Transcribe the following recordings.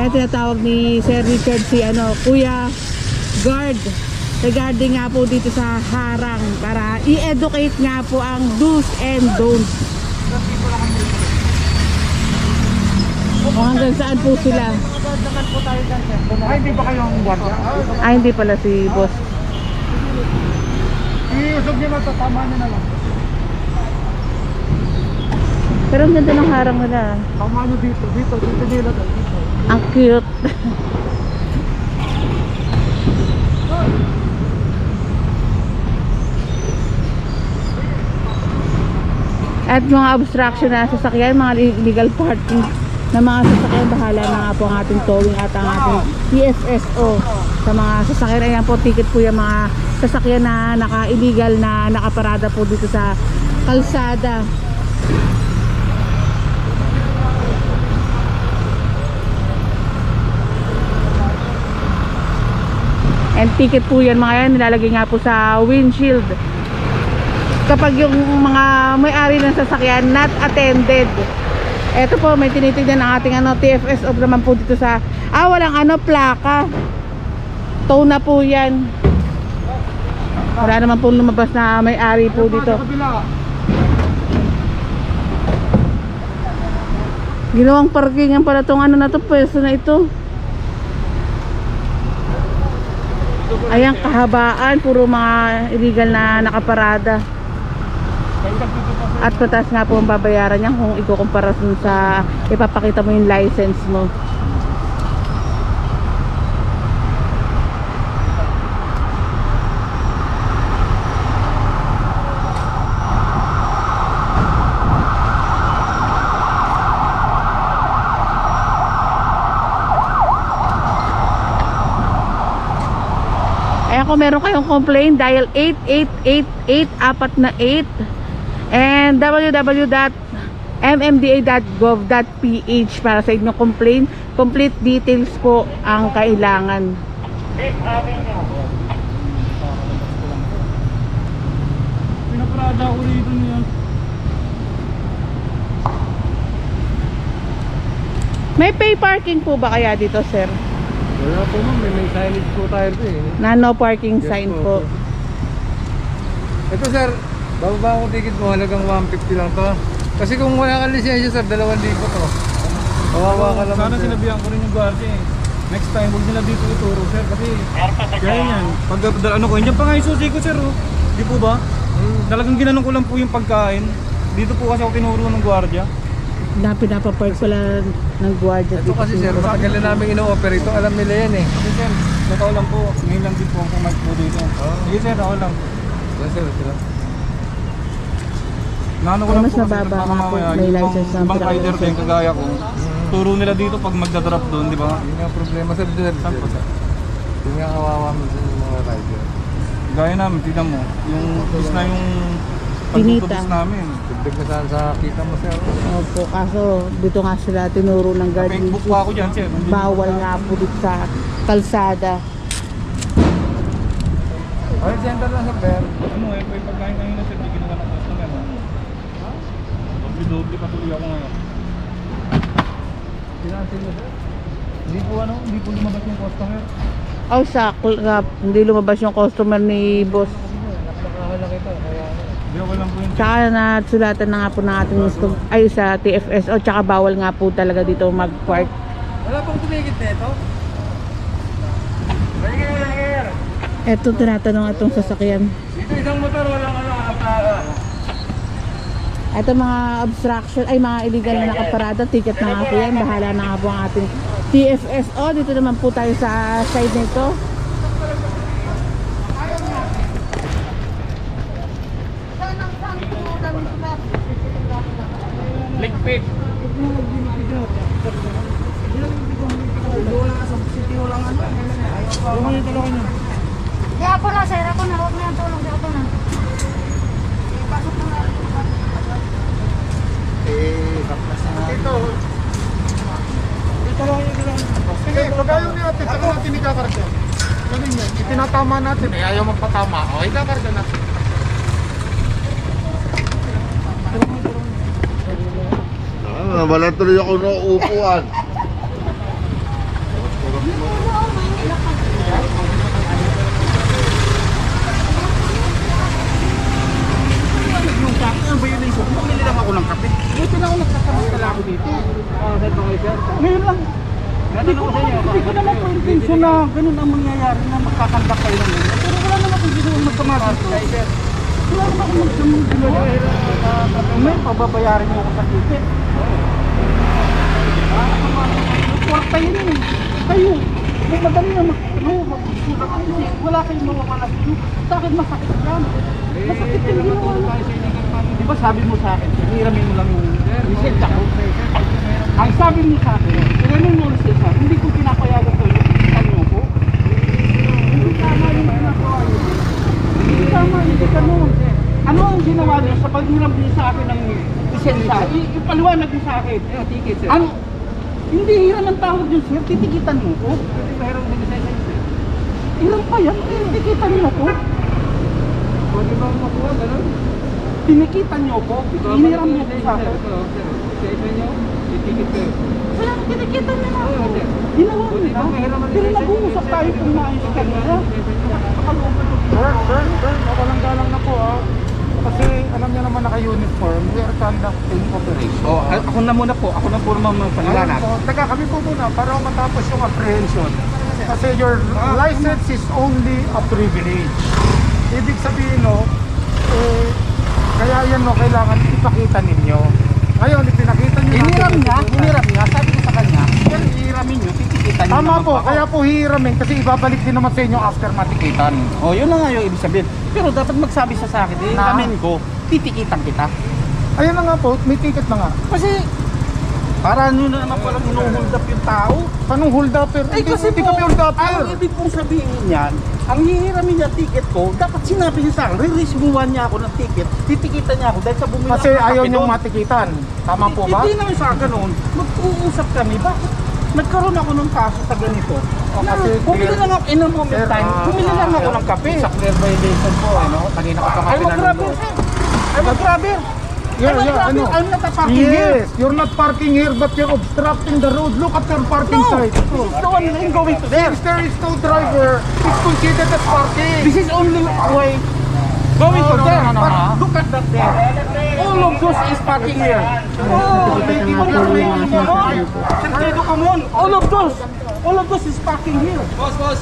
Kaya tinatawag ni Sir Richard si Kuya Guard regarding nga po dito sa harang para i-educate nga po ang do's and don'ts. O hanggang saan po sila? Ay, hindi ba kayong guardia? Ay, hindi pala si boss. Iusog nyo na ito, tama nyo na lang. Pero ang ganda ng harang nila. Tama nyo dito nila dito. Ang cute. At mga obstruction na sasakyan, mga illegal parking na mga sasakyan, bahala na nga po ang ating towing at ang ating PSSO sa mga sasakyan. Ayan po, ticket po yung mga sasakyan na naka-illegal na nakaparada po dito sa kalsada. And ticket po yan mga yan, nilalagay nga po sa windshield kapag yung mga may-ari ng sasakyan not attended. Ito po, may tinitignan ang ating TFSO naman po dito sa walang plaka. Tow na po yan. Wala naman po lumabas na may-ari po dito. Ginawang parkingan pala itong na to, pwesto na ito. Ayan, kahabaan, puro mga illegal na nakaparada. At patas nga po ang babayaran niya kung ikukumpara sa ipapakita mo yung license mo. Ayan, kung meron kayong complaint, dial 8888 apat na 8 and www.mmda.gov.ph para sa inyong complaint. Complete details po ang kailangan. Pinaparada ko rito niya. May pay parking po ba kaya dito, sir? Wala po ma'am, may signage po tayo Na no parking sign po. Ito sir, bababa ko ticket mo, halagang 150 lang to. Kasi kung wala kang lisensya sir, 2,000 to. Kawawa ka naman. Sana sinabihan ko rin yung guardia eh. Next time, huwag nila dito ituro sir. Kasi kaya yan. Pag ko, hindi pa nga yung susi ko sir. Di po ba? Talagang ginanong ko lang po yung pagkain. Dito po kasi ako tinuro ng guardia. Pinapapark pala ng guardia. Ito kasi sir, matagal na namin ino-operate ito. Alam nila yan eh. Kasi sir, totoo lang po. Ngayon lang din po ako pumayag po dito. Sige sir, ako lang. Yes sir, ito lang. Naano ko lang mas po kasi mababa nga po, may license ng ibang rider din kagaya ko. Turo nila dito pag magdadrop doon, di ba? Yun nga problema sir, saan po sir? Yun nga kawawa mo sa mga rider. Gaya namin, tignan mo. Yung bus na yung pagtutubos namin. Dugdag na saan sa kita mo sir. Opo, kaso dito nga sila tinuro ng guard. Facebook pa ako dyan sir. Bawal nga po dito sa kalsada. Ay, center lang sir, Ber. Ano eh, may pagkain ngayon na sir, di ginawa ng customer. Doble patuloy ako ngayon. Pinansin mo sir? Hindi po lumabas yung customer. Oh, sakto nga, hindi lumabas yung customer ni boss. Nakakahala kita, kaya hindi ako lang po yun. Tsaka nasulatan na nga po ng ating sa TFSO, tsaka bawal nga po talaga dito mag-park. Wala pong tumigit na ito? Eto, tinatanong itong sasakyan. Dito isang motor, walang Ito mga obstruction, ay mga illegal na nakaparada, ticket na nga po yan, bahala na nga po ang ating TFSO. Dito naman po tayo sa side nito. Ligpit. Ya ako na sir, ako na, huwag na yung tulong, ako na. Ipasok na nga. Ito. Ito lang yung sige, pag ayaw niya natin, saka natin ikakarga. Ganun yan, itinatama natin eh, ayaw magpatama. O, ikakarga natin. Nabalan tuloy ako ng upuan. Yung sa akin, ang violation, bumili lang ako ng kape. Buti na ako nagkakamastala ako dito. Ngayon lang, hindi ko naman po intention na ganun ang mangyayari na magkakandak kayo ng ganyan. Pero wala naman kung ginawa magkamasa dito. Wala naman kung magkamasa. May pababayarin niyo ako sa ticket. Kwarta yun eh. Kayo, may madali na magsulat kayo. Wala kayong mawawala dito. Sa akin masakit yan. Masakit yung ginawa na. Di ba sabi mo sa akin, hiramin mo lang yung lisensya ko. Ang sabi mo sa akin, hiramin mo yung lisensya, hindi ko pinapayagan ko yung lisensya niyo po. Hindi tama yung ginagawa niyo. Hindi tama, hindi ganun. Ano ang ginawa niyo sa paghiram niyo sa akin ng lisensya? Ipaliwanag niyo sa akin. Ano? Hindi hiram ang tawag yun, sir. Titikitan mo ko. Hiram pa yan. Titikitan mo ko. Pwede ba makuha, gano'n? Tinikitan niyo ko. Hiniram niyo ko sa akin. Sa isa nyo, titikit kayo. Kaya tinikitan niyo na ako. Ginawa niyo na. Pero nag-uusap tayo kung maayos kanina. Sir, walang galang na po Kasi alam niyo naman naka-uniform, we are conducting operation. Oh, ako na muna po. Ako na po naman paliwanag. Taga kami po muna para matapos yung apprehension. Kasi your license is only a privilege. Ibig sabihin kaya yan kailangan ipakita ninyo. Ngayon, ipinakita nyo Hiniram niya. Sabi ko sa kanya, pero hihiramin niyo, titikitan niyo. Tama po, kaya po hihiramin kasi ibabalik din naman sa inyo after matikitan. Oh, yun na nga yung ibig sabihin. Pero dapat magsabi sa akin, hihiramin ko, titikitan kita. Ayun na nga po, may ticket na nga. Kasi, para nyo na naman palang hinuhold up yung tao. Anong hold upper? Kasi hindi kami hold upper. ang ibig pong sabihin niyan, ang hihiramin niya ticket ko, dapat sinabi niya sa akin, re-resubuan niya ako ng ticket, titikitan niya ako dahil sa bumili Kasi ako ng ayaw kape niyong doon. matikitan. Tama po ba? Hindi naman sa akin noon, mag-uusap kami, bakit nagkaroon ako ng kaso sa ganito? kasi Bumili lang ako, in a moment Sir, time, bumili lang ako ng kape. Sa clear violation po, kanina ko pa nga I'm a grabber, sir. I'm a grabber. I'm not a parking here. Yes, you're not parking here but you're obstructing the road. Look at your parking No, site. this is the one lane going to there. If there is no driver, it's considered as parking. This is only way going to No, there. no, no, But no. look at that there. All of those is parking here. Oh, Nakikita na nga po yung mga sasakyan po. Sentido común. All of those is parking here. Boss!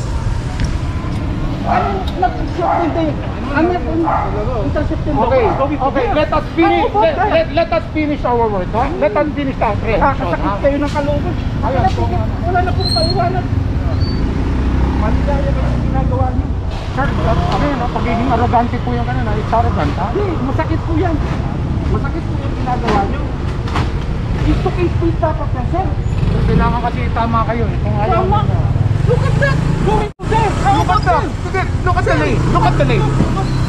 I'm not intercepting. I'm not intercepting the Okay, way going to okay, there. let us finish. Ano ba that? Let us finish our work. Let us finish the apprehension. Kakasakit kayo ng kalooban. Wala na pong paliwanag. Maligaya na yung ginagawa niyo. Sir, pagiging arrogante po yung kanina. It's arrogant, ha? Hindi, masakit po yan. Masakit po yung ginagawa niyo. Ito case please dapat na, sir. Kailangan kasi tama kayo. Kung ayaw Tama. niyo. Look at that. Going to there. How Look at about that. that? Sige, look at the lane. Look at the lane.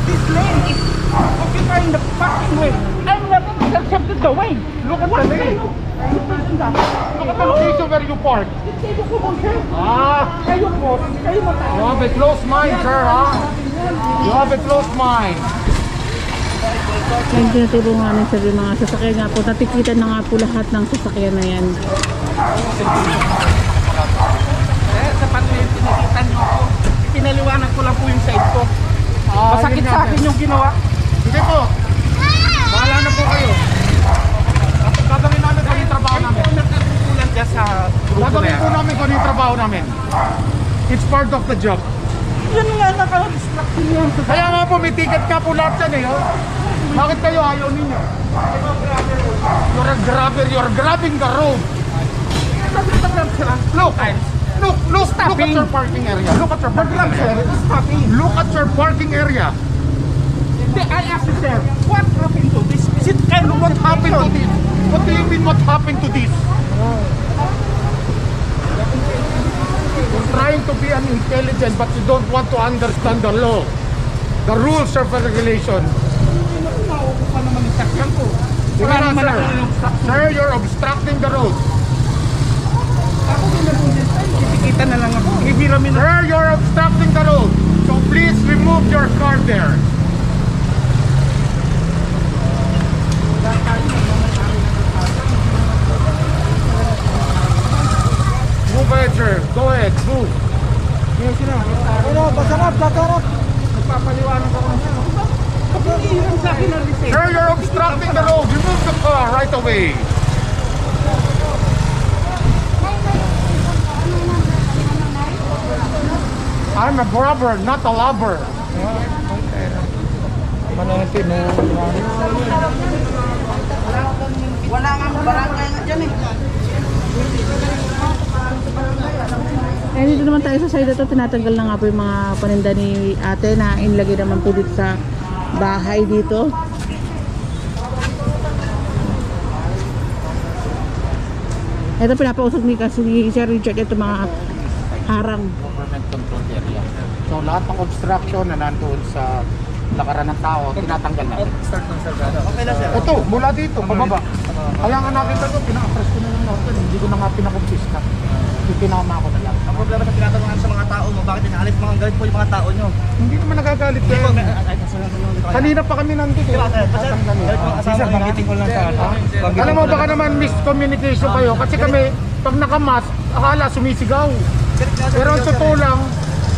This lane is occupying the parking way. I'm not intercepted the way. Look at the lane. Look at the location where you park. Sentido común, sir. Kayo mataas. You have a closed mind, sir, ha? You have a closed mind. Yung tinutulong namin sa mga sasakyan nga po, natikitan na nga po lahat ng sasakyan na yan. Sa patuloy yung tinikitan niyo ako. Pinaliwanag ko lang po yung side ko. Masakit yun sa nga, akin sir. yung ginawa. Sige po. Bahala na po kayo. Gagawin namin kung yung trabaho namin. Nakatutulan dyan sa grupo na Gagawin yan. po namin kung yung trabaho namin. It's part of the job. Yan nga, naka-distract yan. Kaya nga po, may ticket ka po lahat yan, Bakit kayo ayaw ninyo? You're a grabber. You're grabbing the road. Look at your parking area. Look at your parking area. Look at your parking area. I asked you, sir, what happened to this? Is it kind of What happened to this? What do you mean what happened to this? You're trying to be an intelligent but you don't want to understand the law. The rules of the regulation. Nauupo naman yung sakyan ko. Wala na, naman sir. ako yung obstruction. Sir, you're obstructing the road. Ako din na po din tayo. Kitikita na lang ako. Hihiramin na. Sir, you're obstructing the road. So please remove your car there. Move ahead, sir. Go ahead. Move. Sir, you're obstructing the road. Remove the car right away. I'm a brother, not a lover. Wala nga barangay nga dyan eh. Eh, dito naman tayo sa side ito, tinatanggal na nga po yung mga paninda ni ate na inilagay naman po dito sa bahay dito. Ito pinapausog ni kasi ni Sir Richard ito mga harang. Government control area. So lahat ng obstruction na nandoon sa lakaran ng tao, tinatanggal natin. Start ng Salgado. Okay na sir. Ito, mula dito, pababa. Kaya nga nakita ko, pina-press ko na lang natin. Hindi ko na nga pinakumpiska. Ipinama ko na lang. Ang problema sa tinatanungan sa mga tao mo, bakit inaalis mga galit po yung mga tao nyo? Hindi naman nagagalit Hindi kayo. po, may Kanina pa kami nandito. Diba, sir? Kasi galit po ang asawa nyo. Banggitin ko lang sa ano. Alam mo, baka naman miscommunication kayo. Kasi kami, pag nakamask, akala sumisigaw. Pero ang totoo lang,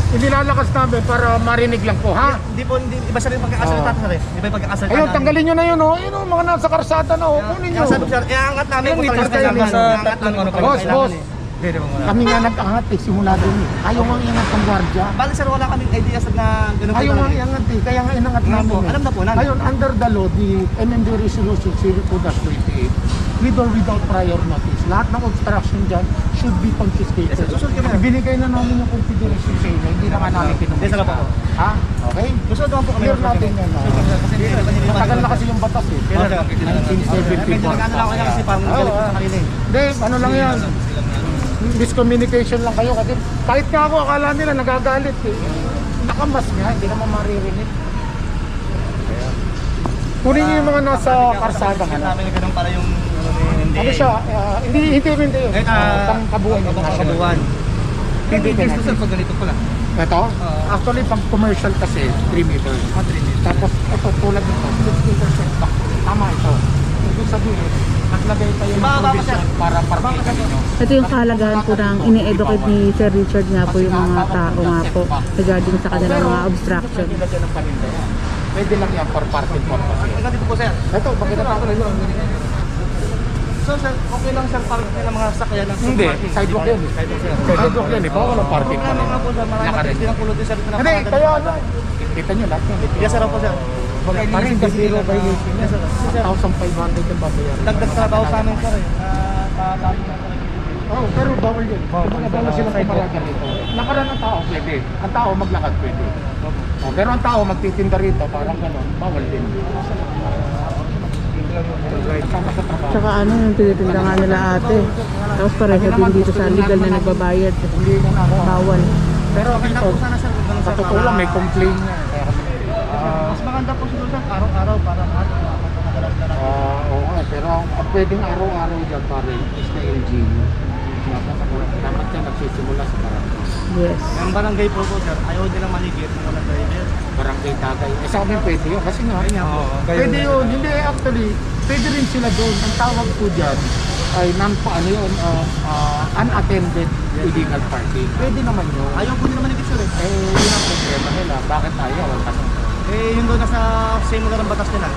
inilalakas namin para marinig lang po, ha? Hindi po, iba sa rin pagkakasalita sir eh. Iba yung pagkakasalita. Ayun, tanggalin nyo na yun, oh. Ayun, oh, mga nasa karsada na, oh. Kunin nyo. Kaya sabi sir, iangat namin. Yung kung ipos talagang kayo sa iangat tatlong namin ano kung Boss, kailangan boss. eh. Pwede mo muna. Kami nga nag-angat eh, simula doon eh. Ayaw nga ingat ng gwardiya. Bali sir, wala kaming idea sa na ganun po Ayaw nga talaga eh. ingat eh, kaya nga inangat Alam namin po, eh. alam na po namin. Ngayon, under the law, the MMD Resolution 02-28, with or without prior notice, lahat ng obstruction dyan should be confiscated. Yes, sir. Susunod kami. Ibinigay na namin yung configuration sa inyo, hindi naman namin Yes, sir, kinumpisa. po. Ha? Okay? Gusto naman po kami. Clear natin yan. Matagal na kasi yung batas eh. Yes, sir. 1974. Medyo nag-ano lang ako niya kasi parang galit ko sa kanila eh. Hindi, ano lang yan. Miscommunication lang kayo kasi kahit nga ako akala nila nagagalit eh. Nakamas nga, hindi naman maririnig. Kunin niyo yung mga nasa karsada Kasi nga. namin na ganun pala yung Ano siya, hindi yun. Pang kabuuan yun. kabuuan. Hindi Gusto sir pag ganito pala. Ito, actually pag commercial kasi 3 meters. Tapos ito tulad nito, 50% back. Tama ito. Ibig sabihin, naglagay tayo ng provision para parkikan ninyo. Ito yung kahalagahan po ng ini-educate ni Sir Richard nga po yung mga tao nga po regarding sa kanilang mga obstruction. Pwede nilagyan ng paninda yan. Pwede lang yan for parking purpose. Hanggang dito po sir. Ito, bakit natin na yun? So sir, okay lang sir parang ng mga sakyan ng Hindi, sidewalk yan eh. Sidewalk yan eh, bawal ang parking pa Ano rin. nga po sir, marami Nakarin. matitis din ang kulot din sir. Hindi, kaya ano, kita nyo lahat yan. Yes sir po sir. Parin ka zero violation yan. 1,500 yung babayaran. Dagdag trabaho sa amin sir eh. Oh, pero bawal yun. Bawal silang pumarada rito. Nakaraan ng tao, pwede. Ang tao maglakad, pwede. Oh, pero ang tao magtitinda rito, parang gano'n, bawal din. Kasama sa trabaho. Tsaka ano yung tinitinda nga nila ate. Tapos pareho din dito sa legal na nagbabayad. Hindi mo na ako. Bawal. Pero Maganda ito, po sana sir kung ganun sa sir. totoo lang, may complaint nga. Kaya kami Mas maganda po siguro sir, araw-araw para makakagalas na lang. oo nga, pero ang pwedeng araw-araw dyan pare is the LGU. Dapat yan nagsisimula sa barangay. Yes. Ang barangay po po sir, ayaw nilang maligit ng mga driver. Barangay Tagay. Eh sa amin pwede yun. Kasi nga, pwede yun. Hindi actually, pwede rin sila doon. Ang tawag po dyan ay unattended illegal parking. Pwede naman yun. Ayaw po nila maligit sir eh. Yun ang problema nila. Bakit ayaw? Kasi Yun doon nasa same lugar ng batas nila.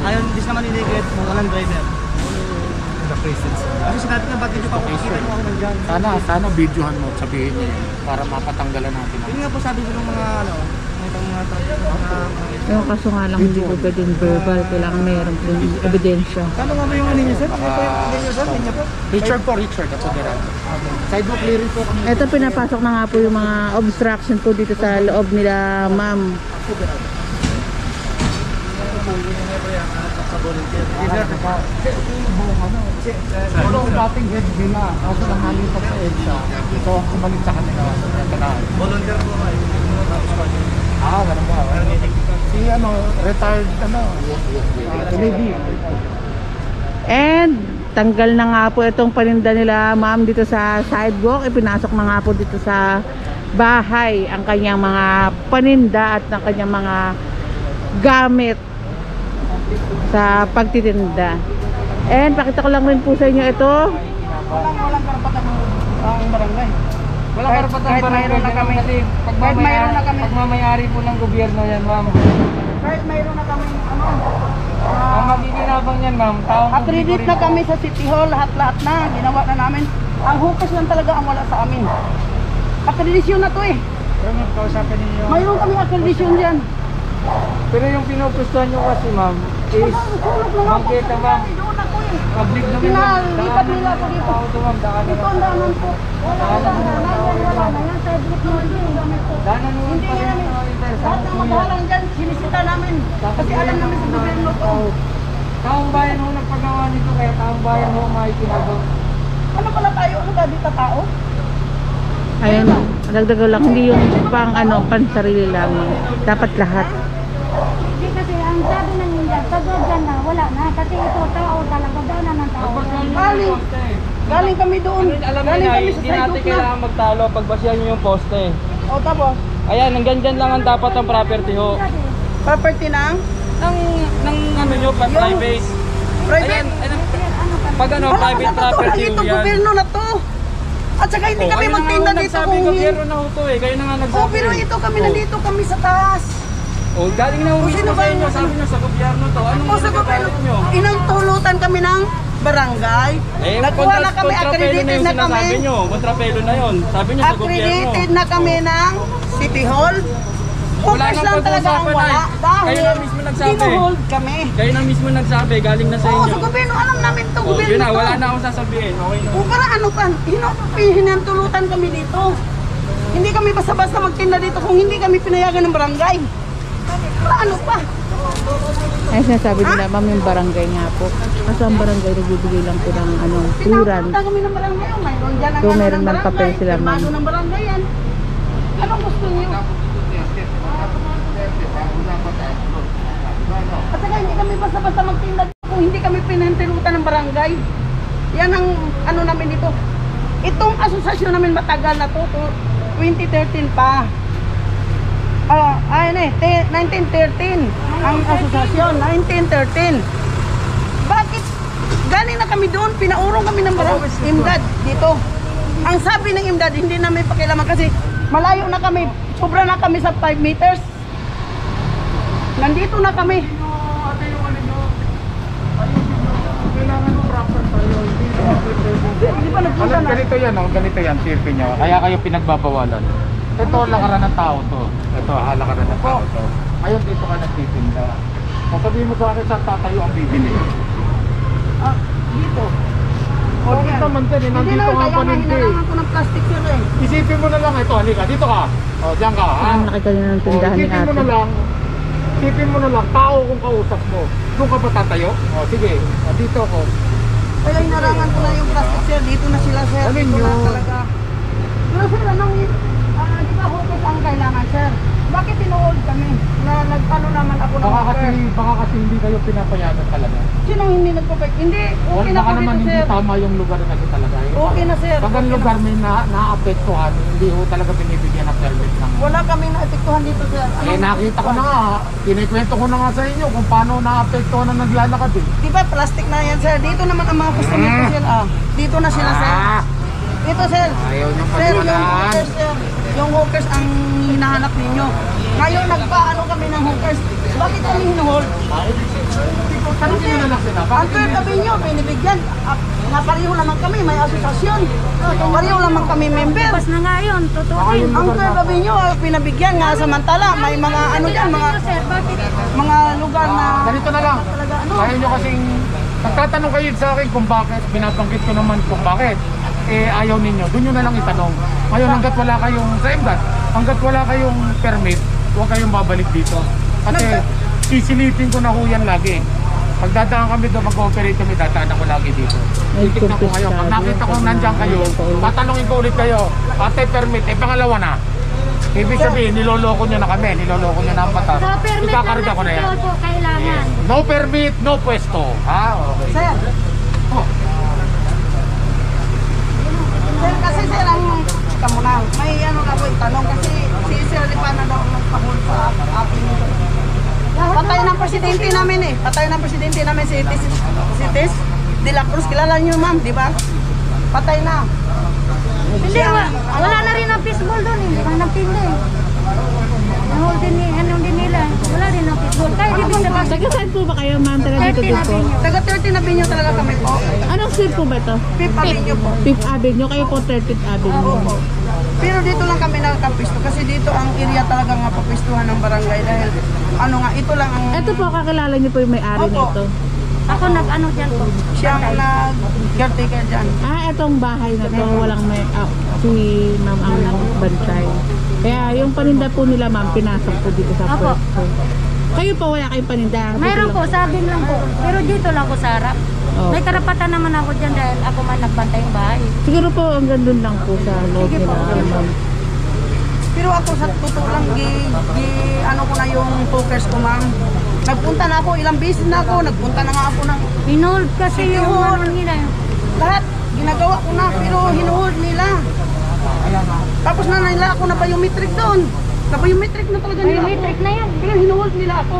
Ayaw, hindi sila maniligit kung walang driver. Kasi sinabi nga, ba't hindi pa kukikita nyo ako nandyan? sana videohan mo, sabihin niyo yun, para mapatanggalan natin. Yun nga po sabi ko ng mga Yung kaso nga lang hindi po pwedeng verbal. Kailangan mayroon po yung ebidensya. Kano nga ba yung ano niyo sir? Ano po yung ano niyo sir? Linya po? Richard, ako direct. Sidewalk clearing po kami. Ito pinapasok na nga po yung mga obstruction po dito sa loob nila ma'am. Wala ang dating head nila. Ako lang nalipat sa EDSA. So, kumalit sa kanila. Volunteer po kayo. Ganun ba? Si retired, lady. And tanggal na nga po itong paninda nila ma'am dito sa sidewalk. Ipinasok na nga po dito sa bahay ang kanyang mga paninda at ang kanyang mga gamit sa pagtitinda. And pakita ko lang rin po sa inyo ito. ang barangay. Wala Kahit- karapatan kahit barangay mayroon na dyan, kami- kasi kahit mayroon na kami- pagmamayari po ng gobyerno yan, ma'am. Kahit mayroon na kami ano, Ang magiginabang yan, ma'am, taong accredit na kami sa City Hall, lahat-lahat na, ginawa na namin. Ang hukas lang talaga ang wala sa amin. Accreditation na to eh. Pero magkausapin ninyo. Mayroon kami accreditation dyan. Pero yung pinupustuhan nyo kasi, ma'am, is Sulok na nga po. bangketa, ma'am. Doon ako eh. Public naman, ma'am. Pinalipat nila ako dito. Auto, ma'am, daanan Ito ang daanan po. Wala na yan. Sa group naman din. Daanan naman Hindi pa rin namin. ang interest. Lahat ng maghahalang dyan, sinisita namin. Kasi alam namin sa gobyerno to. Taong bayan ho nagpagawa nito, kaya taong bayan ho makikinabang. Ano pala tayo? Ano ba dito tao? Ayun, dagdagan lang, hindi yung pang ano, pansarili lamang. Dapat lahat. Hindi kasi ang sabi ng nila, pag dyan na, wala na. Kasi ito tao talaga, doon na ng tao. Galing kami doon. Alam niyo Galing na, kami sa hindi side natin group na. kailangan magtalo pagbasihan niyo yung poste. O tapos, Ayan, hanggang dyan lang ang dapat ang property ho. property ng Ng ano nyo, private. private. Ayan, pag ano, Wala private na to, property ho ito yan. gobyerno na to. At saka hindi kami Kayo na nga magtinda ho dito nagsabi, kung gobyerno na ho to eh. Kayo na nga nagsabi. Oh, pero ito kami nandito kami sa taas. Oh, galing na ho O, mismo sino sa ba inyo, yung- sabi nyo sa gobyerno to. Anong O sa gobyerno, ginagawa nyo? inangtulutan kami ng barangay. Nakuha na kami, accredited na kami. Sabi nyo, kontrapelo na yun. Sabi nyo sa gobyerno. Accredited na kami ng City Hall. Wala Focus nang lang talaga ang pag-usapan wala. ay. Dahil Kayo na mismo nagsabi. pinuhold kami. Kayo na mismo nagsabi, galing na sa Oo, inyo. sa gobyerno, alam namin to, Oh, gobyerno yun na, to. wala na akong sasabihin. Okay na. O para ano pa, hinantulutan kami dito. Hindi kami basta-basta magtinda dito kung hindi kami pinayagan ng barangay. Para ano pa? Ay sinasabi nila, ma'am, yung barangay nga po. Kaso ang barangay nagbibigay lang po ng ano, turan. Pinapunta kami ng barangay. Oh, mayroon dyan ang So, ano meron ng ng barangay. papel sila, ma'am. Pirmado ng barangay yan. Anong gusto niyo? At saka hindi kami basta-basta magtinda dito kung hindi kami pinantilutan ng barangay. Yan ang ano namin dito. Itong asosasyon namin matagal na to 2013 pa. Ayun eh, 1913 ang asosasyon, 1913. Bakit? Galing na kami doon, pinaurong kami ng IMDAD dito. Ang sabi ng IMDAD, hindi namin pakialaman kasi malayo na kami, sobra na kami sa 5 meters. Nandito na kami. Kailangan proper tayo. Hindi pa nagpunta Alam, na. ganito yan, sirpi nyo. Kaya kayo pinagbabawalan. Ito, lakaran ng tao to. Ito, lakaran ng tao to. Ngayon, dito ka nagtitinda. Kung sabihin mo sa akin, saan tatayo ang bibili? Ah, dito. O, dito naman din, Hindi nandito na, nga kaya nga paninti. hinarangan ko ng plastic sir eh. Isipin mo na lang ito, halika, dito ka. O, diyan ka. ha? Ang nakita niyo ng O, tindahan ni isipin mo ate. na lang, tao kung kausap mo. Doon ka ba tatayo? O, sige, o, dito ko. Kaya hinarangan ko na yung plastic sir. Dito na sila sir. Alin Dito na yun? talaga. Pero sir, anong, di ba hukos ang kailangan sir? Bakit tinuod kami? Na nagpano naman ako ng Baka kasi hindi kayo pinapayagan talaga. Sino hindi nagpapag? Hindi, okay na Baka po naman dito hindi sir. tama yung lugar na kasi talaga. Okay na sir. Pag ang lugar may naapektuhan, hindi ho talaga binibigyan ng permit ng... Wala kami naapektuhan dito sir. Eh nakita ko na nga, kinikwento ko na nga sa inyo kung paano naapektuhan na naglalakad eh. Di ba plastic na yan sir? Dito naman ang mga customer ko sir. Dito na sila sir. Dito sir. Ayaw niyong Sir, yung pagwalaan. hookers sir. Yung hookers ang hinahanap ninyo. Ngayon nagpaano kami ng hookers. Bakit kami hinuhold? Tanongin nyo na lang sila. Ang Bakit third avenue, binibigyan. Nga pareho naman kami, may asosasyon. Pareho naman kami member. Bas na nga yun, totoo Baka din. yung Ang lugar third na... avenue, pinabigyan nga samantala. May mga ano dyan, Sir, bakit? mga lugar na... Ganito na lang. Talaga ano? Dahil nyo kasing... Nagtatanong kayo sa akin kung bakit, binabanggit ko naman kung bakit. Eh ayaw ninyo, doon nyo na lang itanong. Ngayon hanggat wala kayong sa IMDAD, hanggat wala kayong permit, huwag kayong babalik dito. Kasi sisilipin ko na ho yan lagi. Pag dadaan kami doon, mag-ooperate kami, dadaan ako lagi dito. Ay, Titignan ko ngayon. Pag nakita ko nandyan kayo, tatanungin ko ulit kayo, ate permit, pangalawa na. Ibig sabihin, niloloko nyo na kami, niloloko nyo na ang batas. So, permit Ikakarga ko na yan. po kailangan. No permit, no pwesto. Ha? Okay. Sir. Oh. Sir, kasi sir, ang kamo na, may ano na po itanong kasi si Sir Lipa na daw magpahul sa akin. Patay ng presidente namin eh. Patay ng presidente namin si Tis de la Cruz. Kilala niyo ma'am, di ba? Patay na. Hindi, wala na rin ang fishball doon eh. Ang nagtinda eh. Nahol din, ano din nila. Wala din ang fishball. Kaya dito sa bus. Taga saan po ba kayo, ma'am? Taga dito 30 din na po? pinyo. Taga 30 na binyo talaga kami po. Anong street po ba ito? 5th Avenue po. 5th Avenue, kayo po 30th Avenue. Opo. Pero dito lang kami nakapisto kasi dito ang area talaga nga papistuhan ng barangay dahil ano nga, ito lang ang Ito po, kakilala niyo po yung may-ari Opo. nito. Ako nag-ano dyan po. siyang nag-caretaker dyan. Itong bahay na to, walang may, si ma'am ang bantay. Kaya yung paninda po nila, ma'am, pinasok po dito sa Opo. pwesto. Kayo po, wala kayong paninda? Mayroon po, sabing lang po. Pero dito lang ko sa harap. Oh. May karapatan naman ako dyan dahil ako man nagbantay yung bahay. Siguro po, ang gandun lang po sa loob Sige po, nila. sige po. ma'am. Pero ako sa totoo lang, ano ko na yung focus ko, ma'am. Nagpunta na ako, ilang beses na ako, nagpunta na nga ako ng Hinold kasi yung Hinold. ano nila. lahat. Ginagawa ko na, pero hinuhold nila. Tapos na nila ako na biometric doon. Na biometric na talaga nila Biometric ako. na yan. Pero hinuhold nila ako.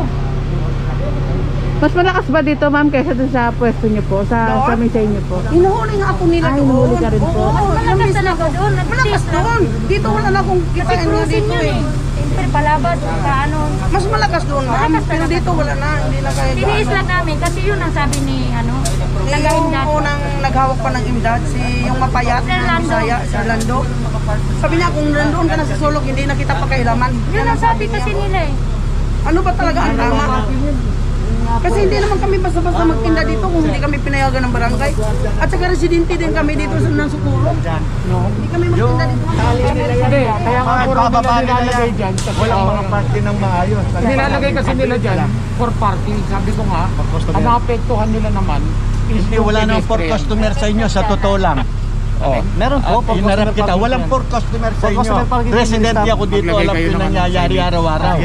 Mas malakas ba dito, ma'am, kaysa dun sa pwesto niyo po? Sa Doon? misay niyo po? Hinuhuli nga ako nila Ay, doon. hinuhuli ka rin po. Oo, ilang Malakas beses na talaga ako. doon. Malakas doon. Dito wala na akong Kasi kitain nga cruising dito yun eh. eh. Siyempre palabas, ano. Mas malakas doon, ma'am. Malakas Pero talaga. dito wala na, hindi na kaya Tiniis lang namin kasi yun ang sabi ni ano. Yung Taga-Imdad. unang naghawak pa ng IMDAD, yung mapayat Si na Lando. Bisaya, si Lando. Sabi niya, kung nandoon ka na sa sulok, hindi na kita pakailaman. Yun ang sabi kasi nila eh. Ano ba talaga ang tama? Kasi hindi naman kami basta-basta magtinda dito kung hindi kami pinayagan ng barangay. At saka residente din kami dito sa Nansukuro. Hindi kami magtinda dito. Hindi, kaya nga puro nila nilalagay dyan. Walang mga party ng maayos. Nilalagay kasi nila dyan for parking. Sabi ko nga, ang naapektuhan nila naman is Hindi, wala nang for customer sa inyo, sa totoo lang. Oh, meron po, hinarap kita. Walang for customer sa inyo. Residente ako dito, alam ko nangyayari araw-araw.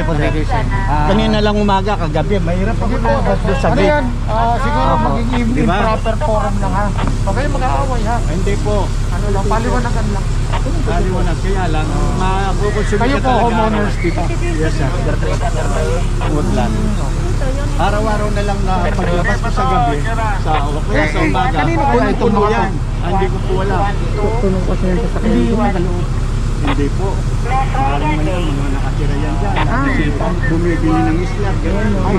Kanina lang umaga, kagabi, mahirap ako lumabas doon sa Ano gate. yan? Siguro magiging Diba? improper forum lang ha. Huwag kayong mag-aaway ha. Hindi po, Ano lang, paliwanagan lang. kaliwanag. Kaya lang, makukonsume Kayo ka po, talaga. homeowners dito. Yes, sir. Woodland. Araw-araw na lang na paglabas ko sa gabi, kaya sa umaga. Kanino po Puno itong mga yan. Hindi ko po alam. Puno kasi yung sasakyan. Hindi yung nakaloob. Hindi po. Parang man yan, mga nakatira yan dyan. Kasi bumibili ng isla. Ay,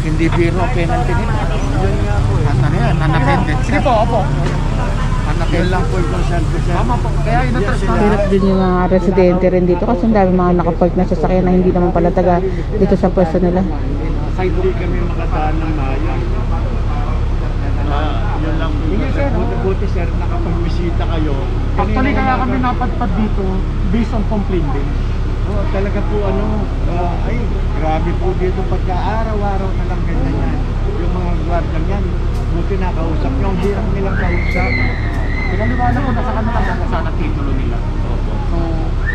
hindi biro ang penalty nila. Yun nga po eh. Ano yan? Unattended. Sige po, opo. Yun Unattended. lang po yung concern ko, sir. Tama po. Kaya inatras na. Hirap din yung mga residente rin dito kasi ang dami mga nakapark na sasakyan na hindi naman pala taga dito sa pwesto nila. Hindi kami makataan ng maayos. Yun lang po. Sige, sir. Buti sir, nakapagbisita kayo. Actually, kaya kami napadpad dito based on complaint din. Oh, talaga po ay grabe po dito pagka araw-araw na lang ganyan yan. Yung mga guardian yan, buti nakausap nyo, ang hirap nilang kausap. Pinaliwanag ko na sa kanila kung saan ang titulo nila. So,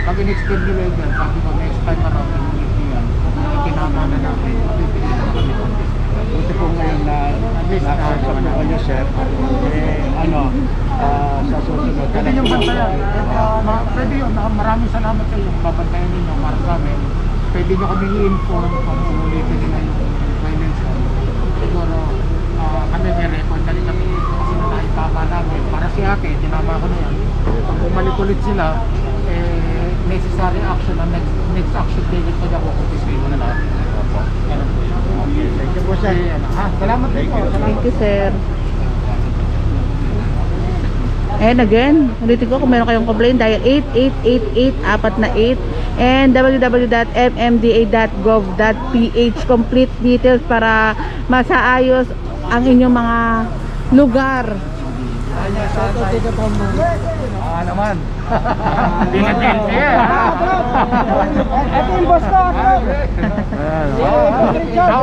pag in-extend nila yun, sabi ko next time around, yan, itinama na namin, mabibili na kami ng discount. Buti po ngayon na nakausap po kayo sir. Sa susunod. Pwede yung bantayan. Pwede yun. Maraming salamat sa iyo. Babantayan ninyo para sa amin. Pwede nyo kami i-inform kung umulitin nila yung financial. Siguro kami may record na rin kami kasi naitama namin. Para si Ate, tinama ko na yan. Pag bumalik ulit sila, necessary action na next action dated ko na ako kung piswin mo na lahat. Ganun po. Thank you po sir. Salamat din po. Thank you, sir. And again, ulitin ko, kung meron kayong complaint, dial 8888-48 and www.mmda.gov.ph. Complete details para masaayos ang inyong mga lugar. Naman. Hindi na din siya. Ito yung boss ko.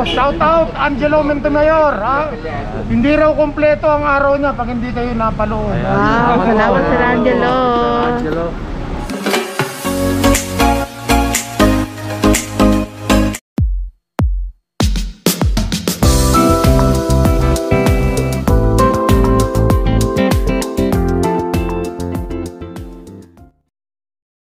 Shout out Angelo Montemayor, ha? Hindi raw kompleto ang araw niya pag hindi kayo napalood. Wow, salamat Sir Angelo.